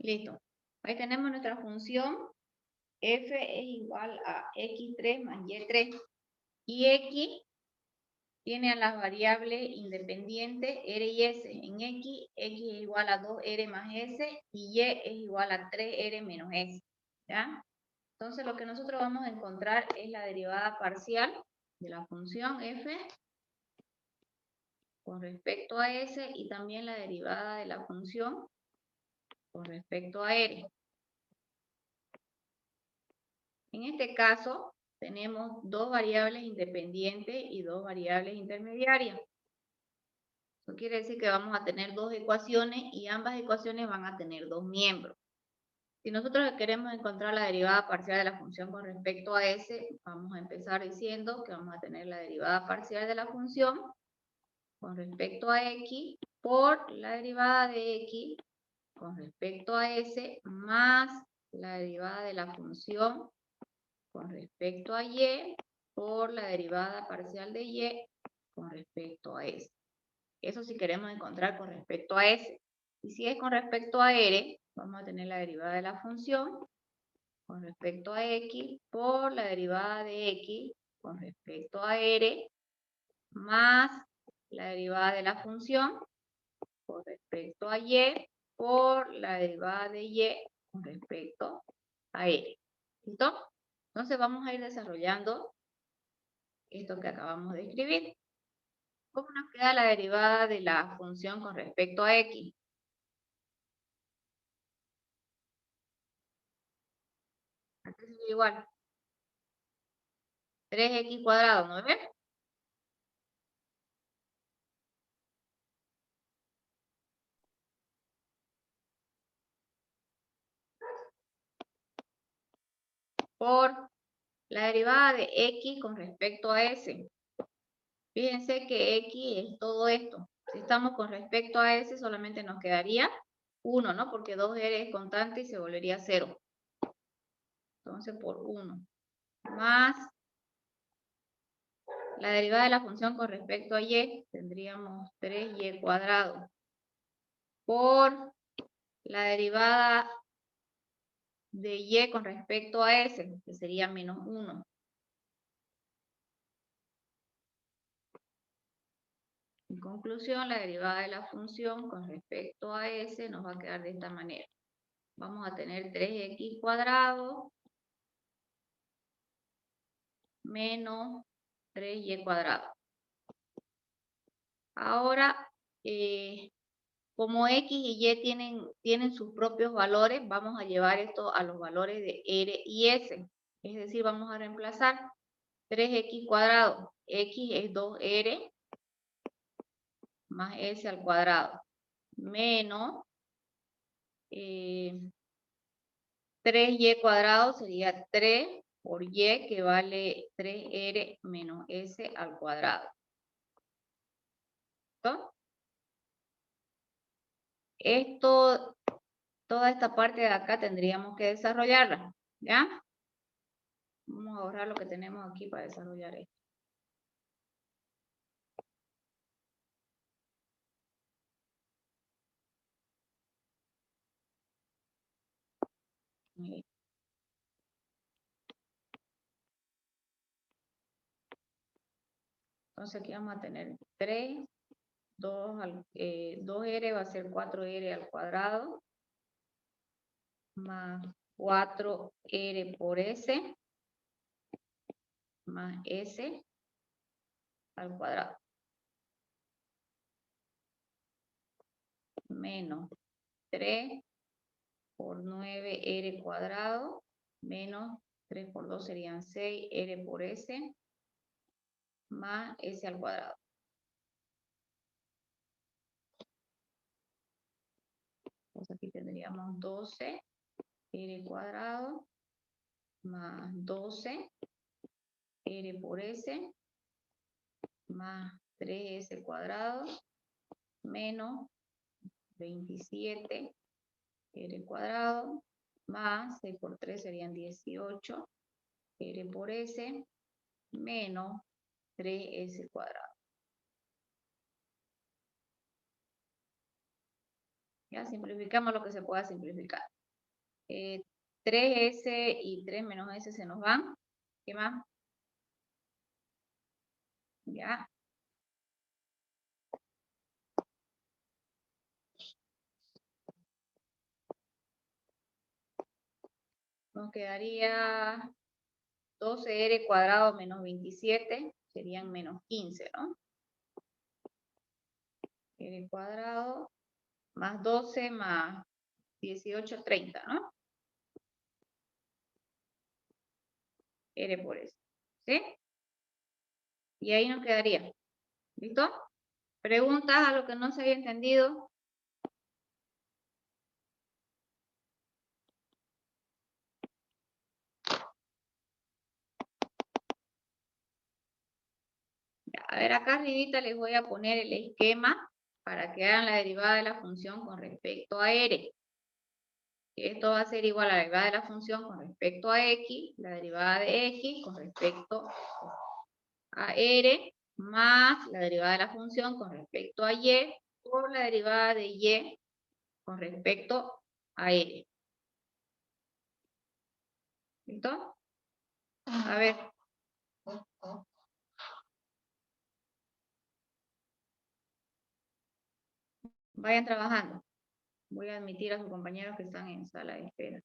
Listo. Ahí tenemos nuestra función. F es igual a X3 más Y3. Y X tiene a las variables independientes R y S. En X es igual a 2R más S y Y es igual a 3R menos S. ¿Ya? Entonces lo que nosotros vamos a encontrar es la derivada parcial de la función F con respecto a S y también la derivada de la función con respecto a R. En este caso tenemos dos variables independientes y dos variables intermediarias. Eso quiere decir que vamos a tener dos ecuaciones y ambas ecuaciones van a tener dos miembros. Si nosotros queremos encontrar la derivada parcial de la función con respecto a S, vamos a empezar diciendo que vamos a tener la derivada parcial de la función con respecto a X por la derivada de X con respecto a S más la derivada de la función con respecto a Y por la derivada parcial de Y con respecto a S. Eso si queremos encontrar con respecto a S. Y si es con respecto a R, vamos a tener la derivada de la función con respecto a X por la derivada de X con respecto a R más la derivada de la función con respecto a Y por la derivada de Y con respecto a R. ¿Listo? Entonces vamos a ir desarrollando esto que acabamos de escribir. ¿Cómo nos queda la derivada de la función con respecto a X? Aquí sigue igual. 3x cuadrado, ¿no ves? Por la derivada de X con respecto a S. Fíjense que X es todo esto. Si estamos con respecto a S, solamente nos quedaría 1, ¿no? Porque 2R es constante y se volvería 0. Entonces, por 1. Más la derivada de la función con respecto a Y, tendríamos 3Y cuadrado. Por la derivada de Y con respecto a S, que sería menos 1. En conclusión, la derivada de la función con respecto a S nos va a quedar de esta manera. Vamos a tener 3x cuadrado menos 3y cuadrado. Ahora, como x y y tienen sus propios valores, vamos a llevar esto a los valores de r y s. Es decir, vamos a reemplazar 3x cuadrado. X es 2r más s al cuadrado. Menos 3y cuadrado sería 3 por y, que vale 3r menos s al cuadrado. ¿Listo? Esto, toda esta parte de acá tendríamos que desarrollarla, ¿ya? Vamos a borrar lo que tenemos aquí para desarrollar esto. Entonces aquí vamos a tener 3, 2r va a ser 4r al cuadrado, más 4r por s, más s al cuadrado. Menos 3 por 9r cuadrado, menos 3 por 2 serían 6r por s, más s al cuadrado. Entonces aquí tendríamos 12r cuadrado, más 12 r por s, más 3s cuadrado, menos 27 r cuadrado, más 6 por 3 serían 18 r por s, menos 3s cuadrado. Ya simplificamos lo que se pueda simplificar. 3S y 3 menos S se nos van. ¿Qué más? Ya. Nos quedaría 12R cuadrado menos 27, serían menos 15, ¿no? R cuadrado más 12 más 18, 30, ¿no? R por S, ¿sí? Y ahí nos quedaría. ¿Listo? ¿Preguntas a lo que no se había entendido? A ver, acá arribita les voy a poner el esquema para que hagan la derivada de la función con respecto a R. Esto va a ser igual a la derivada de la función con respecto a X, la derivada de X con respecto a R, más la derivada de la función con respecto a Y, por la derivada de Y con respecto a R. ¿Listo? A ver. Vayan trabajando. Voy a admitir a sus compañeros que están en sala de espera.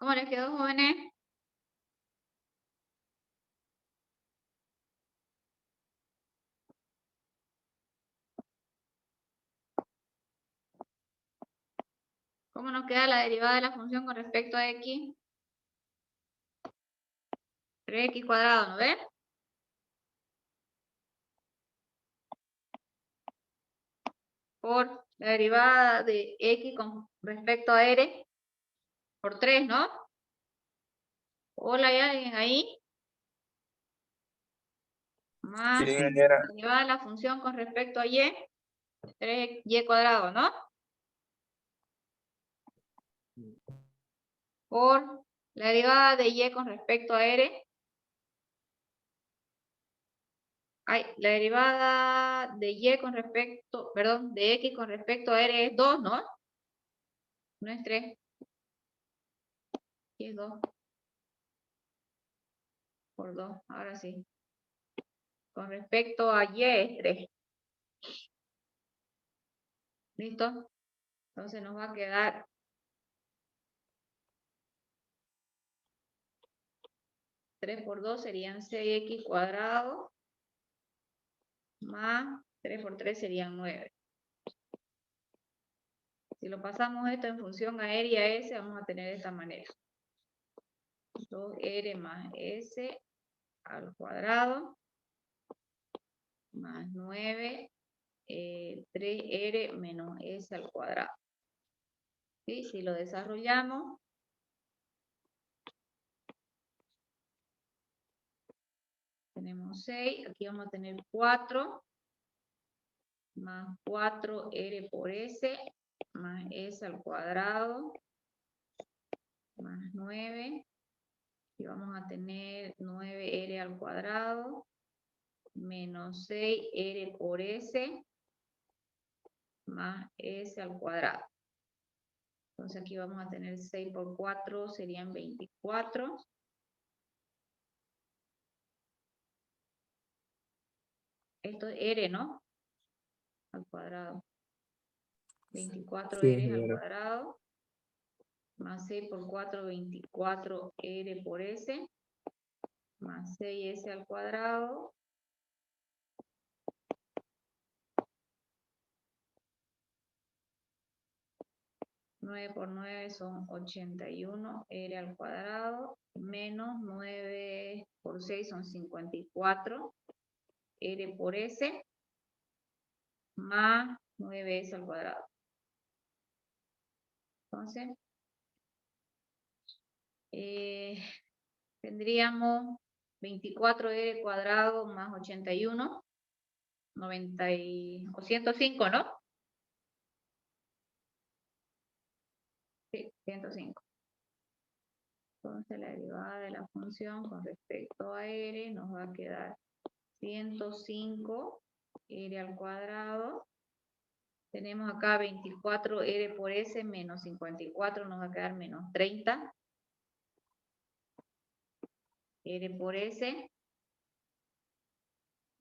¿Cómo les quedó, jóvenes? ¿Cómo nos queda la derivada de la función con respecto a x? 3x cuadrado, ¿no ves? Por la derivada de x con respecto a r por 3, ¿no? Hola, ¿hay alguien ahí? Más Sí, la señora. derivada de la función con respecto a y, 3y cuadrado, ¿no? Por la derivada de y con respecto a r. La derivada de y con respecto, perdón, de x con respecto a r es 2, ¿no? No es 3. Y es 2. Por 2, ahora sí. Con respecto a y es 3. ¿Listo? Entonces nos va a quedar 3 por 2 serían 6x cuadrado más 3 por 3 serían 9. Si lo pasamos esto en función a r y a s, vamos a tener de esta manera. 2r más s al cuadrado más 9, 3r menos s al cuadrado. ¿Sí? Si lo desarrollamos, tenemos 6, aquí vamos a tener 4 más 4r por s más s al cuadrado más 9. Y vamos a tener 9r al cuadrado menos 6r por s más s al cuadrado. Entonces aquí vamos a tener 6 por 4 serían 24. Esto es r, ¿no? Al cuadrado. 24 Sí, r al señora. cuadrado más 6 por 4, 24r por s más 6s al cuadrado 9 por 9 son 81, r al cuadrado, menos 9 por 6 son 54, r por s, más 9s al cuadrado. Entonces, tendríamos 24r cuadrado más 81, 105, ¿no? Sí, 105. Entonces la derivada de la función con respecto a r nos va a quedar 105 r al cuadrado. Tenemos acá 24 r por s menos 54 nos va a quedar menos 30 r por s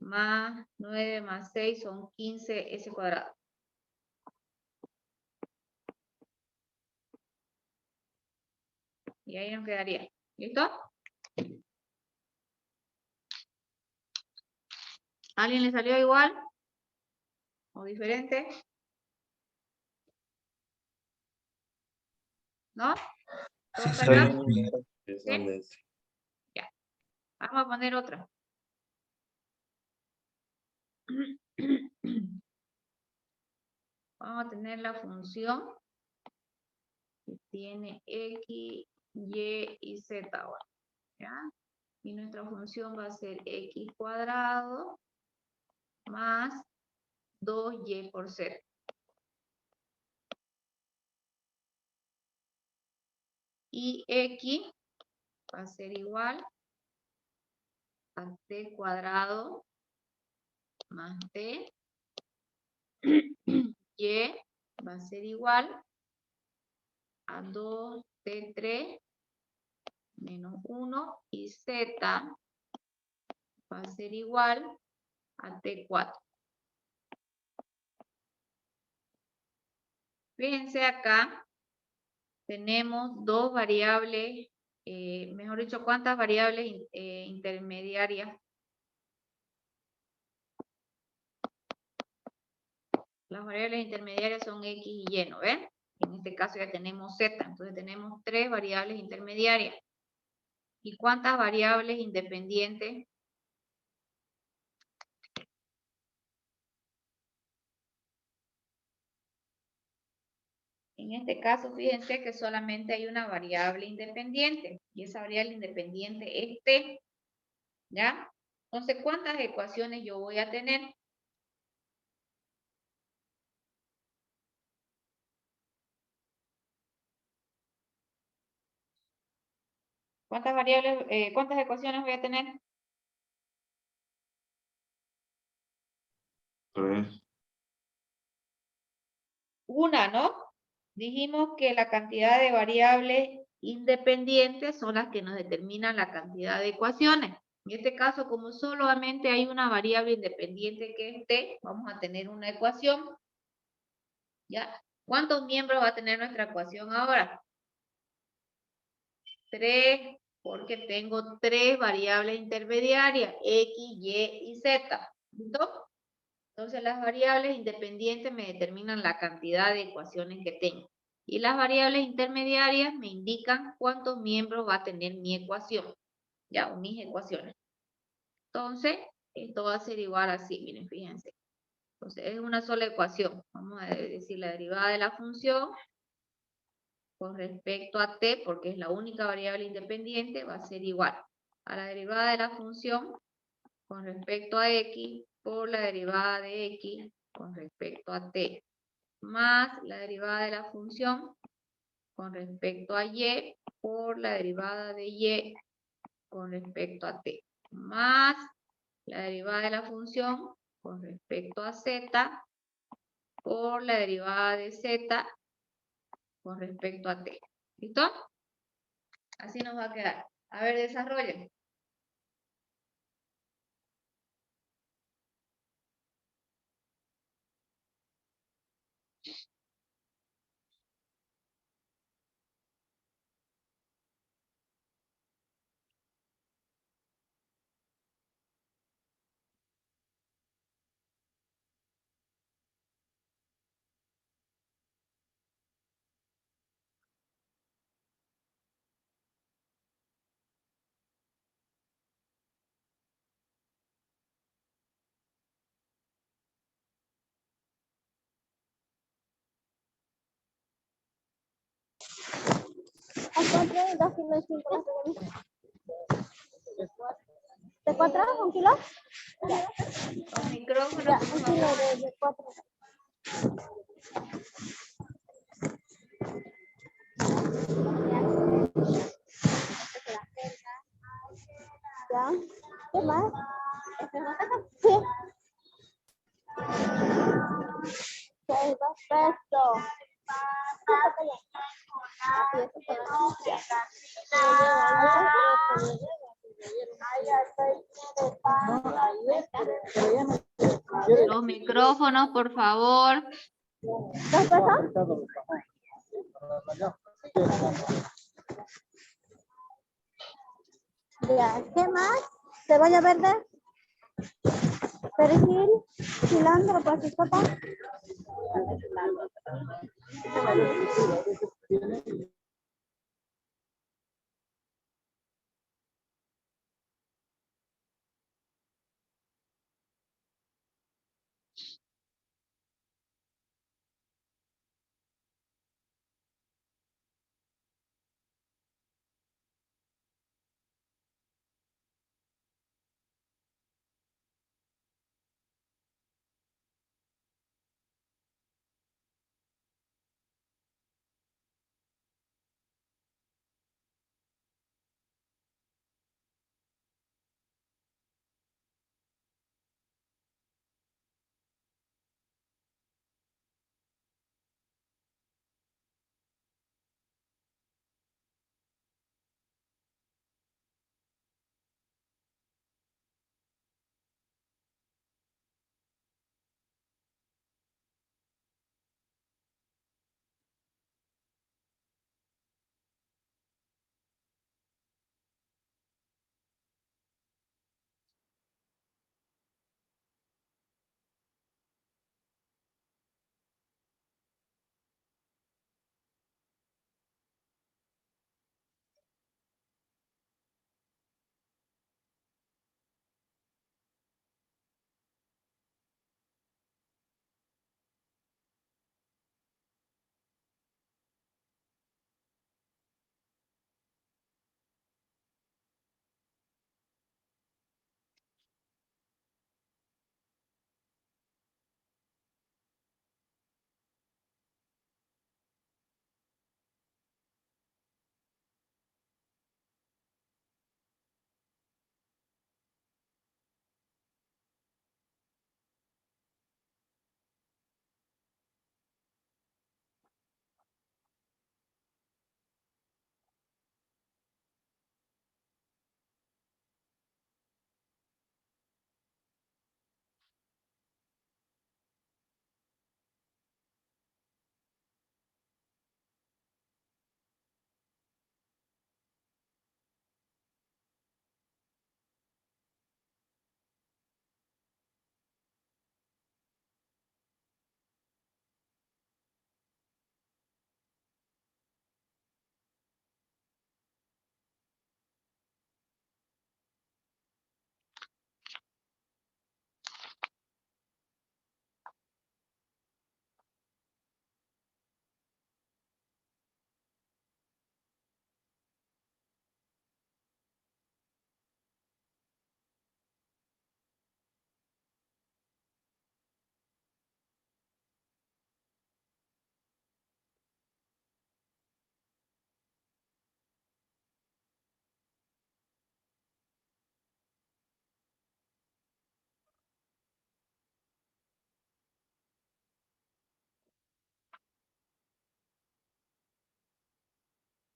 más 9 más 6 son 15 s cuadrado. Y ahí nos quedaría. ¿Listo? ¿A alguien le salió igual? ¿O diferente? ¿No? ¿Todo está acá? ¿Sí? Ya. Vamos a poner otra. Vamos a tener la función que tiene x, y y z ahora. ¿Ya? Y nuestra función va a ser x cuadrado más 2y por z. Y x va a ser igual a t cuadrado más t. Y va a ser igual a 2t3 menos 1. Y z va a ser igual a t4. Fíjense acá, tenemos dos variables, mejor dicho, ¿cuántas variables intermediarias? Las variables intermediarias son X y Y, ¿no ven? En este caso ya tenemos Z, entonces tenemos 3 variables intermediarias. ¿Y cuántas variables independientes? En este caso, fíjense que solamente hay una variable independiente, y esa variable independiente es T, ¿ya? Entonces, ¿cuántas ecuaciones yo voy a tener? ¿Cuántas variables, cuántas ecuaciones voy a tener? 3. Una, ¿no? Dijimos que la cantidad de variables independientes son las que nos determinan la cantidad de ecuaciones. En este caso, como solamente hay una variable independiente que es T, vamos a tener una ecuación. ¿Ya? ¿Cuántos miembros va a tener nuestra ecuación ahora? 3, porque tengo 3 variables intermediarias, X, Y y Z. ¿Listo? Entonces las variables independientes me determinan la cantidad de ecuaciones que tengo. Y las variables intermediarias me indican cuántos miembros va a tener mi ecuación. Ya, o mis ecuaciones. Entonces, esto va a ser igual así, miren, fíjense. Entonces, es una sola ecuación. Vamos a decir la derivada de la función con respecto a t, porque es la única variable independiente, va a ser igual a la derivada de la función con respecto a x por la derivada de x con respecto a t, más la derivada de la función con respecto a y por la derivada de y con respecto a t, más la derivada de la función con respecto a z por la derivada de z con respecto a t. ¿Listo? Así nos va a quedar. A ver, desarrollen. Encontré 2 kilos y 5 ¿De 4? ¿Un kilo? Los micrófonos, Ya, por un kilo favor. de 4. Ya. ¿Qué más? Sí. 6, 2 pesos. Los micrófonos, por favor. ¿2 pesos? Ya, ¿qué más? Cebolla verde, perejil, cilantro, pasicota.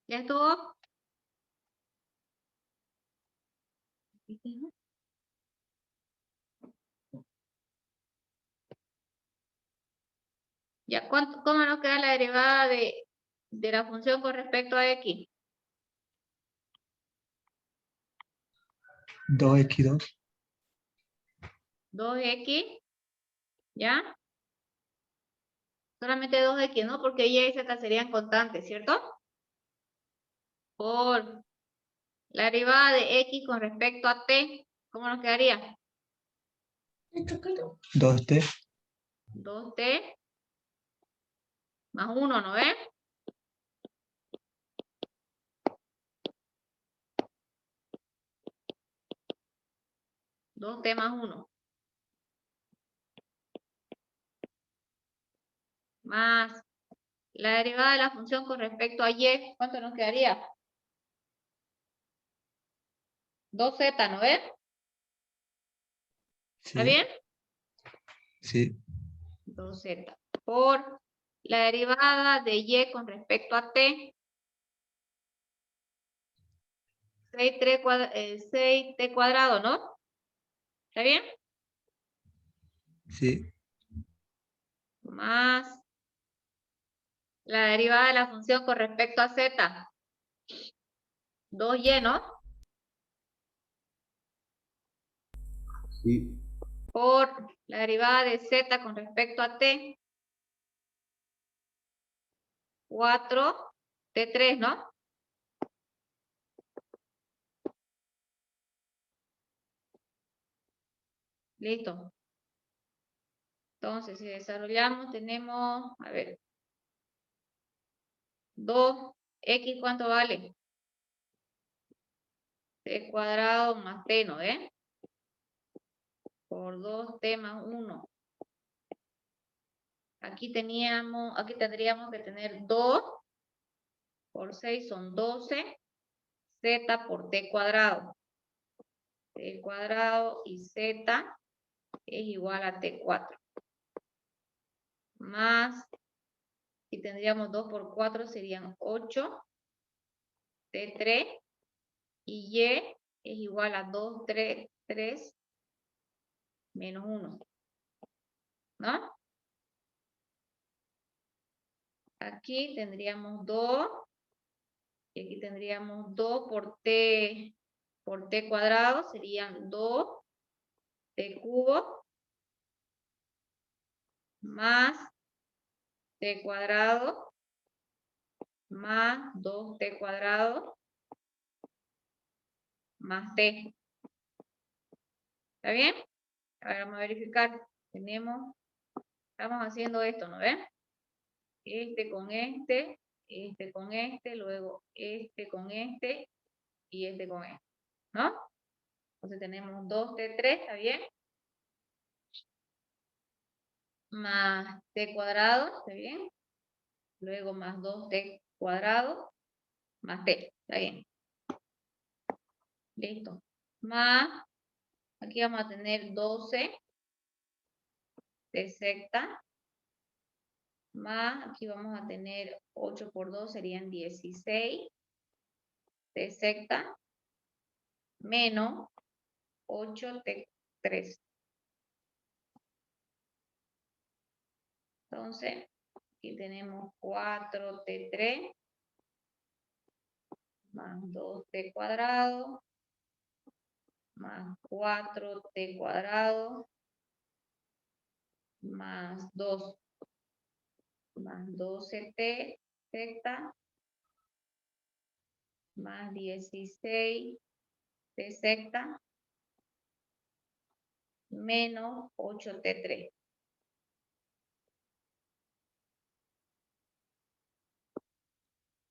¿Ya estuvo? Ya, ¿cómo nos queda la derivada de la función con respecto a x? 2x2. 2x, ¿ya? Solamente 2x, ¿no? Porque y y z serían constantes, ¿cierto? Por la derivada de x con respecto a t, ¿cómo nos quedaría? 2t. 2t más 1, ¿no ves? 2t más 1. Más la derivada de la función con respecto a y, ¿cuánto nos quedaría? 2z, ¿no ves? ¿Está Sí. bien? Sí. 2z. Por la derivada de y con respecto a t, 6t cuadrado, ¿no? ¿Está bien? Sí. Más la derivada de la función con respecto a z, 2y, ¿no? Sí. Por la derivada de z con respecto a t, 4t3, ¿no? Listo. Entonces, si desarrollamos, tenemos, a ver, 2x, ¿cuánto vale? T cuadrado más t, ¿no ves? Por 2t más 1. Aquí tendríamos que tener 2 por 6 son 12, z por t cuadrado. T cuadrado y z es igual a t4. Más, y tendríamos 2 por 4 serían 8, t3, y es igual a 2, 3 menos 1. ¿No? Aquí tendríamos 2, y aquí tendríamos 2 por t cuadrado, serían 2t cubo más t cuadrado más 2t cuadrado más t. ¿Está bien? Ahora vamos a verificar. Estamos haciendo esto, ¿no ven? Este con este con este, luego este con este y este con este, ¿no? Entonces tenemos 2t3, ¿está bien? Más t cuadrado, ¿está bien? Luego más 2t cuadrado más t, ¿está bien? Listo. Más, aquí vamos a tener 12 t secta, más, aquí vamos a tener 8 por 2 serían 16 t secta, menos 8t3. Entonces, aquí tenemos 4t3 más 2t cuadrado más 4t cuadrado más 2 más 12t secta más 16 t secta menos 8t3.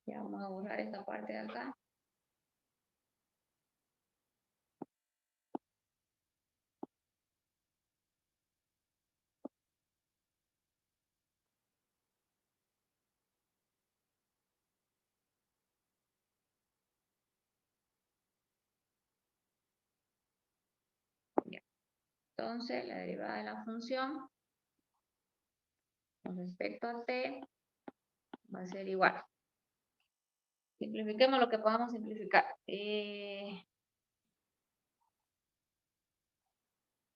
Ya vamos a borrar esta parte de acá. Ya. Entonces, la derivada de la función con respecto a t va a ser igual. Simplifiquemos lo que podamos simplificar.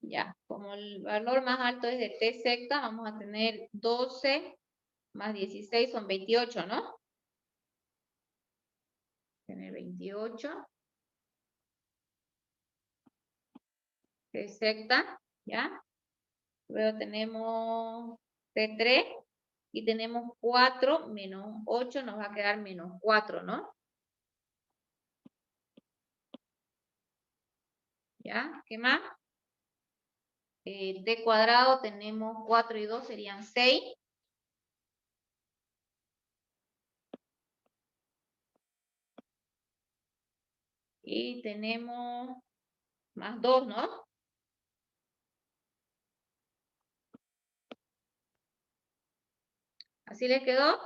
Ya, como el valor más alto es de t secta, vamos a tener 12 más 16 son 28, ¿no? Tener 28. T secta, ¿ya? Luego tenemos T3 y tenemos 4 menos 8, nos va a quedar menos 4, ¿no? ¿Ya? ¿Qué más? T cuadrado tenemos 4 y 2 serían 6. Y tenemos más 2, ¿no? ¿Así les quedó?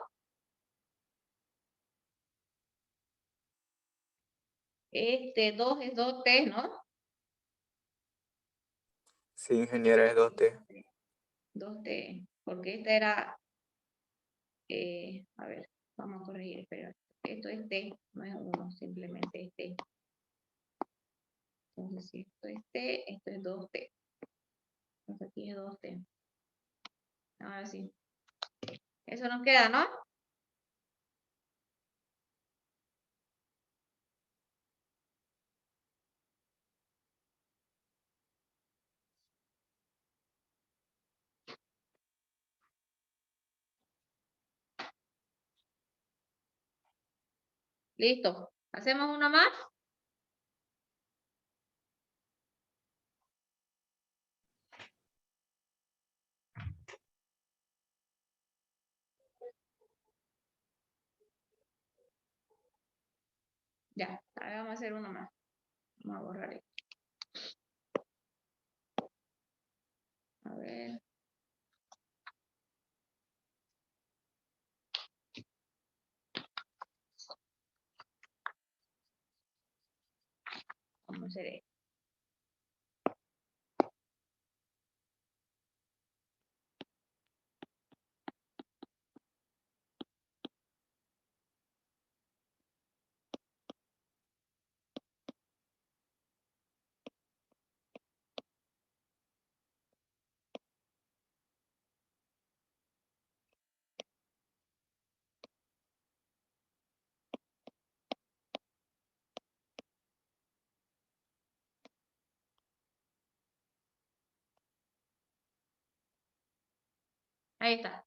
Este 2 es 2t, ¿no? Sí, ingeniera, es 2T. 2t, porque esta era, a ver, vamos a corregir, espera. Esto es t, no es 1, simplemente es t. Entonces, si esto es t, esto es 2t. Entonces aquí es 2t. Ahora sí. Eso nos queda, ¿no? Listo. ¿Hacemos uno más? Ya, a ver, vamos a hacer uno más. Vamos a borrar esto. A ver. Vamos a hacer esto. Ahí está.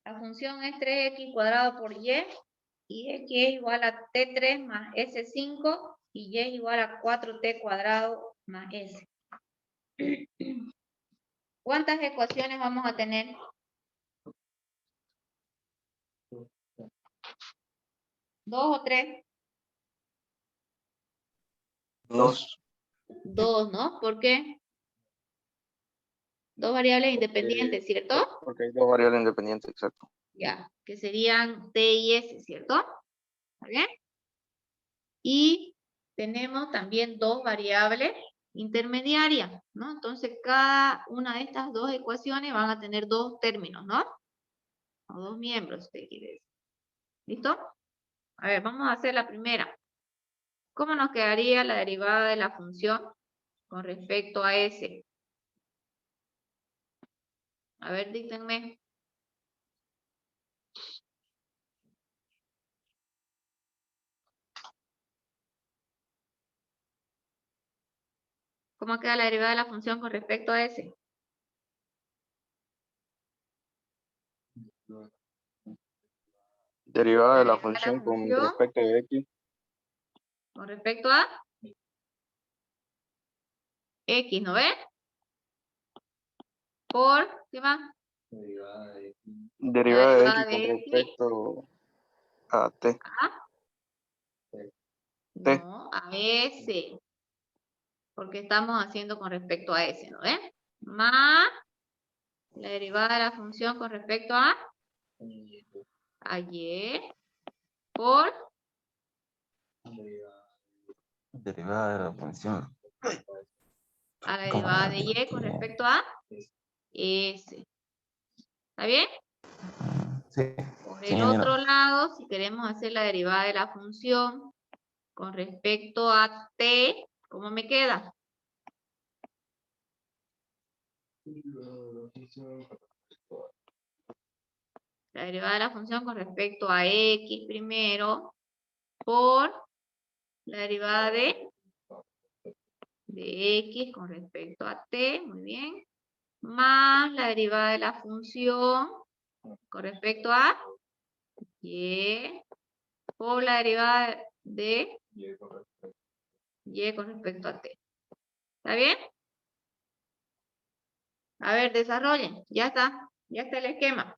La función es 3x cuadrado por y x es igual a t3 más s5 y y es igual a 4t cuadrado más s. ¿Cuántas ecuaciones vamos a tener? ¿Dos o tres? 2. Dos, ¿no? ¿Por qué? Dos variables independientes, ¿cierto? Porque hay dos variables independientes, exacto. Ya, que serían t y s, ¿cierto? ¿Está bien? Y tenemos también dos variables intermediarias, ¿no? Entonces, cada una de estas dos ecuaciones van a tener dos términos, ¿no? O dos miembros, usted quiere decir. ¿Listo? A ver, vamos a hacer la primera. ¿Cómo nos quedaría la derivada de la función con respecto a s? A ver, dígtenme. ¿Cómo queda la derivada de la función con respecto a s? Derivada de la La función con función respecto de x. con respecto a x, ¿no ves? Por, ¿qué más? Derivada de x Derivada con de x. respecto a t. ¿Ah? T. No, a s. Porque estamos haciendo con respecto a s, ¿no ves? Más la derivada de la función con respecto a y por Derivada de la función. a la derivada de y con respecto a s. ¿Está bien? Sí. Por Por Sí, el ingeniero. otro lado, si queremos hacer la derivada de la función con respecto a t, ¿cómo me queda? La derivada de la función con respecto a x primero por la derivada de x con respecto a t, muy bien, más la derivada de la función con respecto a y por la derivada de y con respecto a t. ¿Está bien? A ver, desarrollen. Ya está el esquema.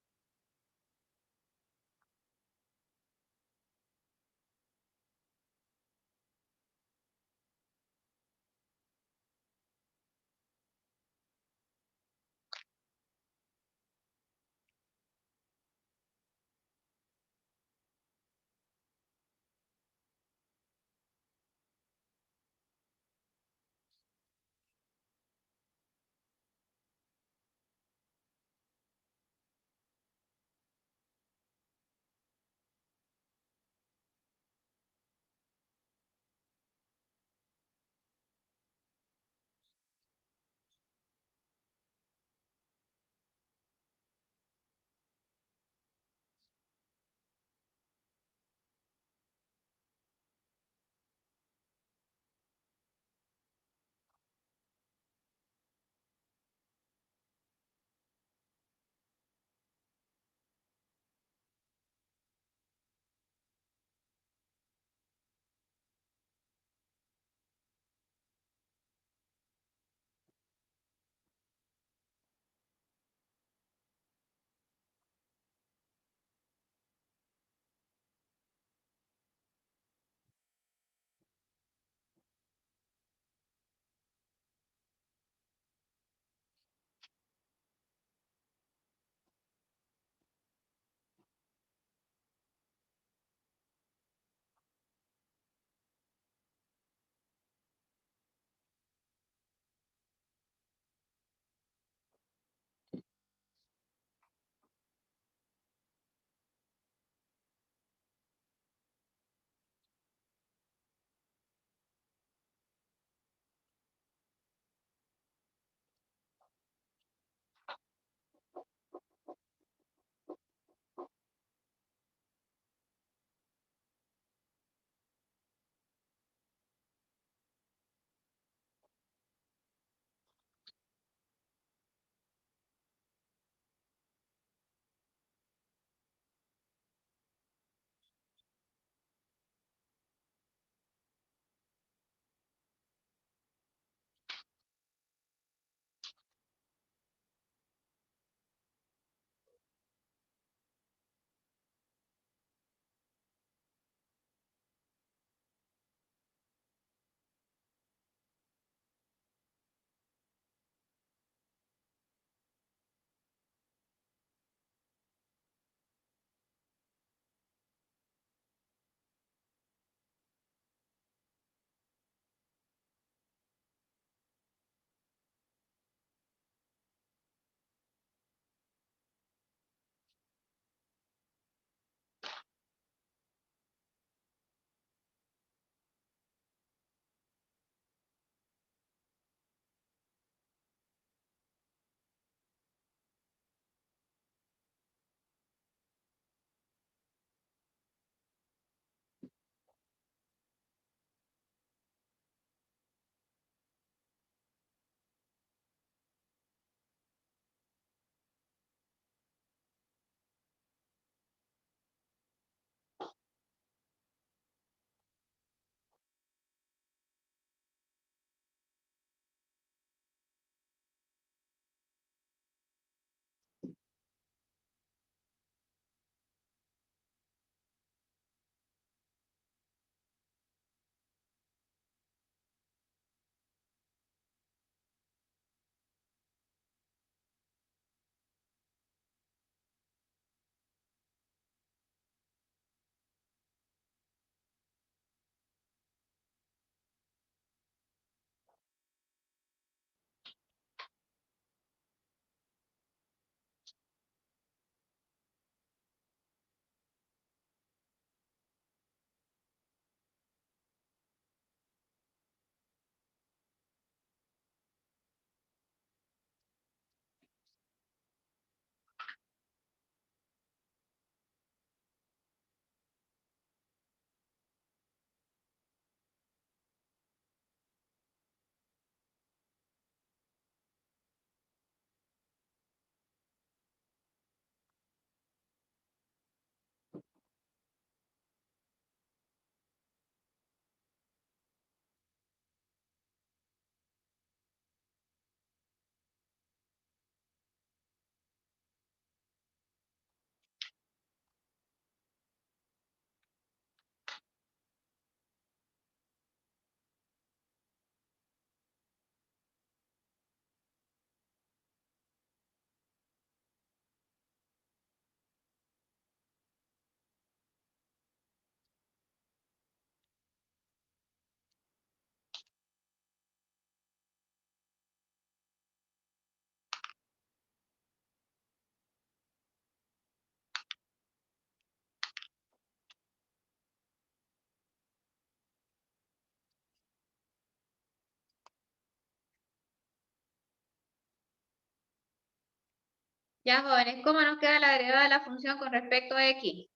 Ya, jóvenes, ¿cómo nos queda la derivada de la función con respecto a x?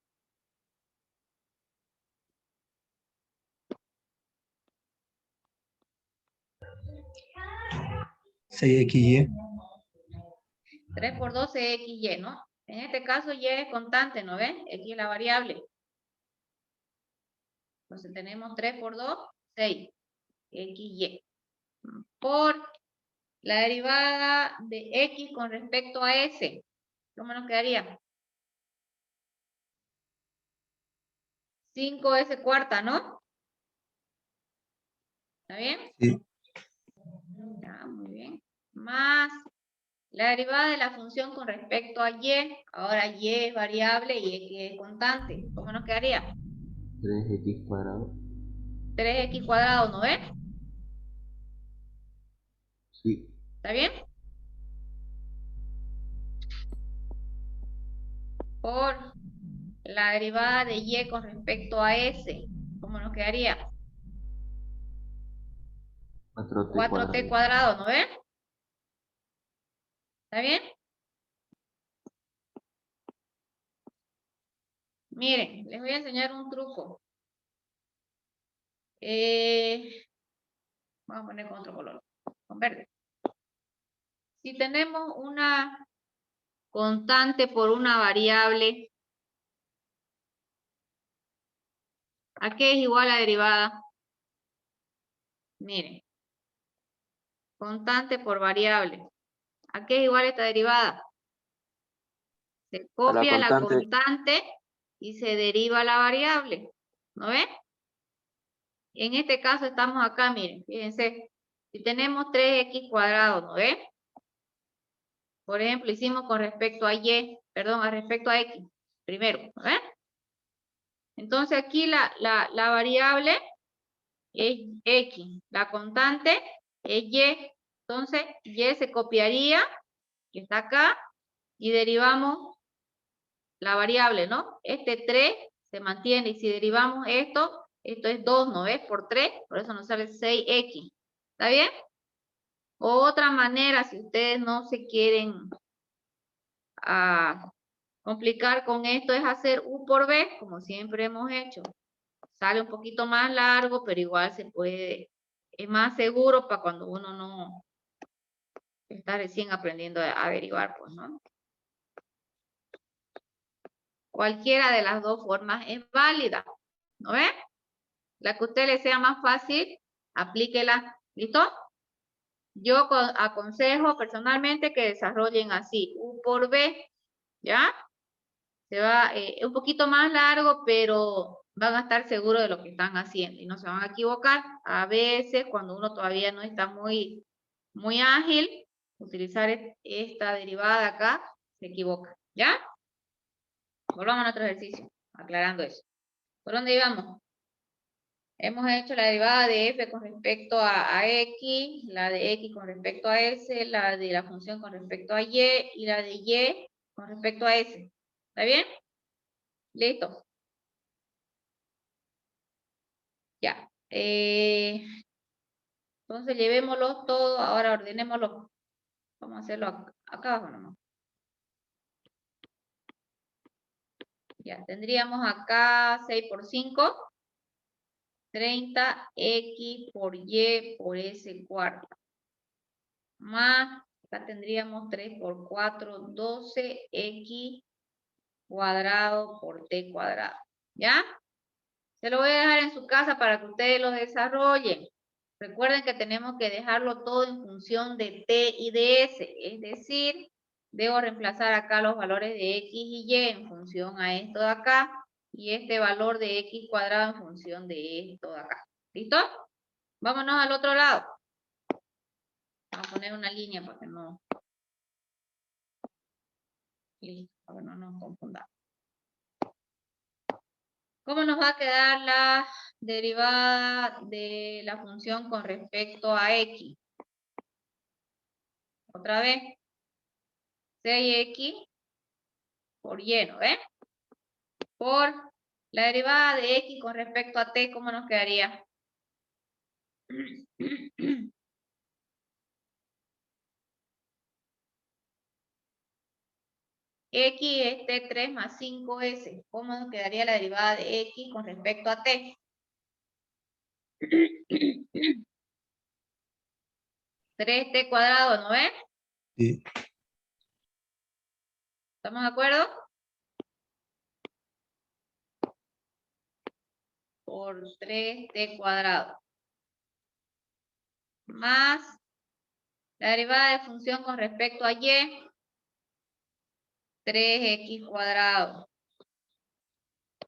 XY. 3 por 12 es xy, ¿no? En este caso y es constante, ¿no ven? X es la variable. Entonces tenemos 3 por 2, 6. XY. Por la derivada de x con respecto a s. ¿Cómo nos quedaría? 5s cuarta, ¿no? ¿Está bien? Sí. Ya, muy bien. Más la derivada de la función con respecto a y. Ahora y es variable y x es constante. ¿Cómo nos quedaría? 3x cuadrado. 3x cuadrado, ¿no ves? Sí. ¿Está bien? Por la derivada de y con respecto a s. ¿Cómo nos quedaría? 4t cuadrado, ¿no ven? ¿Está bien? Miren, les voy a enseñar un truco. Vamos a poner con otro color, con verde. Si tenemos una constante por una variable, ¿a qué es igual la derivada? Miren, constante por variable. ¿A qué es igual esta derivada? Se copia la constante y se deriva la variable. ¿No ven? En este caso estamos acá, miren, fíjense. Si tenemos 3x cuadrado, ¿no ven? Por ejemplo, hicimos con respecto a y, perdón, a respecto a x, primero, ¿no ven? Entonces aquí la variable es x, la constante es y, entonces y se copiaría, que está acá, y derivamos la variable, ¿no? Este 3 se mantiene, y si derivamos esto es 2, ¿no ves? Por 3, por eso nos sale 6x, ¿está bien? Otra manera, si ustedes no se quieren complicar con esto, es hacer u por b, como siempre hemos hecho. Sale un poquito más largo, pero igual se puede, es más seguro para cuando uno no está recién aprendiendo a derivar, pues, ¿no? Cualquiera de las dos formas es válida, ¿no ven? La que a usted le sea más fácil, aplíquela, ¿listo? Yo aconsejo personalmente que desarrollen así, u por b, ¿ya? Se va, un poquito más largo, pero van a estar seguros de lo que están haciendo y no se van a equivocar. A veces, cuando uno todavía no está muy ágil, utilizar esta derivada acá, se equivoca. ¿Ya? Volvamos a otro ejercicio, aclarando eso. ¿Por dónde íbamos? Hemos hecho la derivada de f con respecto a x, la de x con respecto a s, la de la función con respecto a y la de y con respecto a s. ¿Está bien? Listo. Ya. Entonces llevémoslo todo, ahora ordenémoslo. Vamos a hacerlo acá abajo nomás. Ya, tendríamos acá 6 por 5, 30x por y por s cuarta. Más, acá tendríamos 3 por 4, 12x cuadrado por t cuadrado. ¿Ya? Se lo voy a dejar en su casa para que ustedes lo desarrollen. Recuerden que tenemos que dejarlo todo en función de t y de s, es decir, debo reemplazar acá los valores de x y y en función a esto de acá, y este valor de x cuadrado en función de esto de acá. ¿Listo? Vámonos al otro lado. Vamos a poner una línea para que no... Listo, para que no nos confundamos. ¿Cómo nos va a quedar la derivada de la función con respecto a x? Otra vez, 6x por y, ¿no ven? Por la derivada de x con respecto a t, ¿cómo nos quedaría? X es T3 más 5S. ¿Cómo quedaría la derivada de X con respecto a T? 3T cuadrado, ¿no es? Sí. ¿Estamos de acuerdo? Por 3T cuadrado. Más la derivada de función con respecto a Y. 3X cuadrado.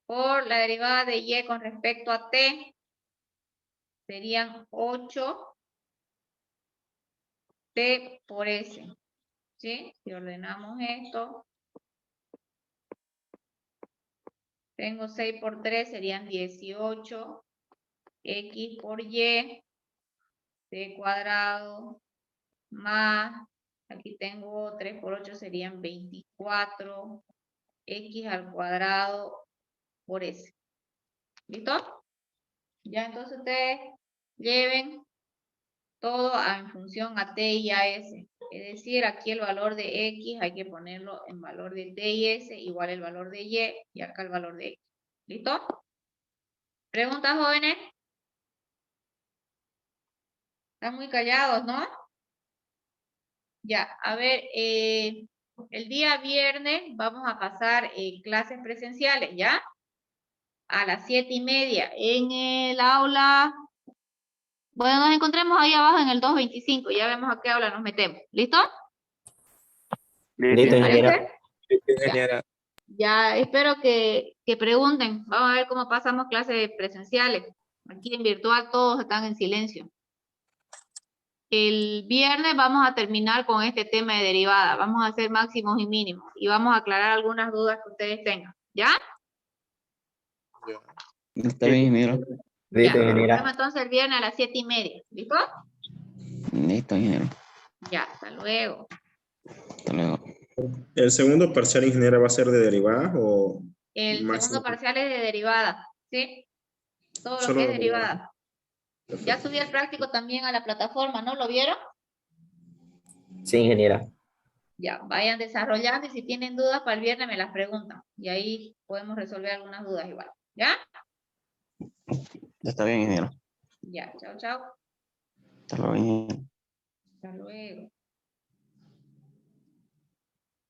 Por la derivada de Y con respecto a T. Serían 8T por S. ¿Sí? Si ordenamos esto. Tengo 6 por 3, serían 18. X por Y. T cuadrado. Más. Aquí tengo 3 por 8, serían 24. X al cuadrado por S. ¿Listo? Ya entonces ustedes lleven todo en función a T y a S. Es decir, aquí el valor de X hay que ponerlo en valor de T y S, igual el valor de Y acá el valor de X. ¿Listo? ¿Preguntas, jóvenes? Están muy callados, ¿no? Ya, a ver, el día viernes vamos a pasar clases presenciales, ¿ya? A las 7:30 en el aula. Bueno, nos encontremos ahí abajo en el 225, ya vemos a qué aula nos metemos. ¿Listo? Listo, ¿Les ingeniera. parece? Listo, ingeniera. Ya, espero que pregunten. Vamos a ver cómo pasamos clases presenciales. Aquí en virtual todos están en silencio. El viernes vamos a terminar con este tema de derivada. Vamos a hacer máximos y mínimos. Y vamos a aclarar algunas dudas que ustedes tengan. ¿Ya? Está bien, ingeniero. Listo, Ya. Nos ingeniera. vemos entonces el viernes a las 7:30. ¿Listo? Listo, ingeniero. Ya, hasta luego. Hasta luego. ¿El segundo parcial, ingeniera, va a ser de derivadas o El máximo? segundo parcial es de derivada. ¿Sí? Todo lo Solo que es de derivada. derivada. Ya subí el práctico también a la plataforma, ¿no? ¿Lo vieron? Sí, ingeniera. Ya, vayan desarrollando y si tienen dudas para el viernes me las preguntan. Y ahí podemos resolver algunas dudas igual. ¿Ya? Está bien, ingeniero. Ya, chao, chao. Hasta luego, ingeniero.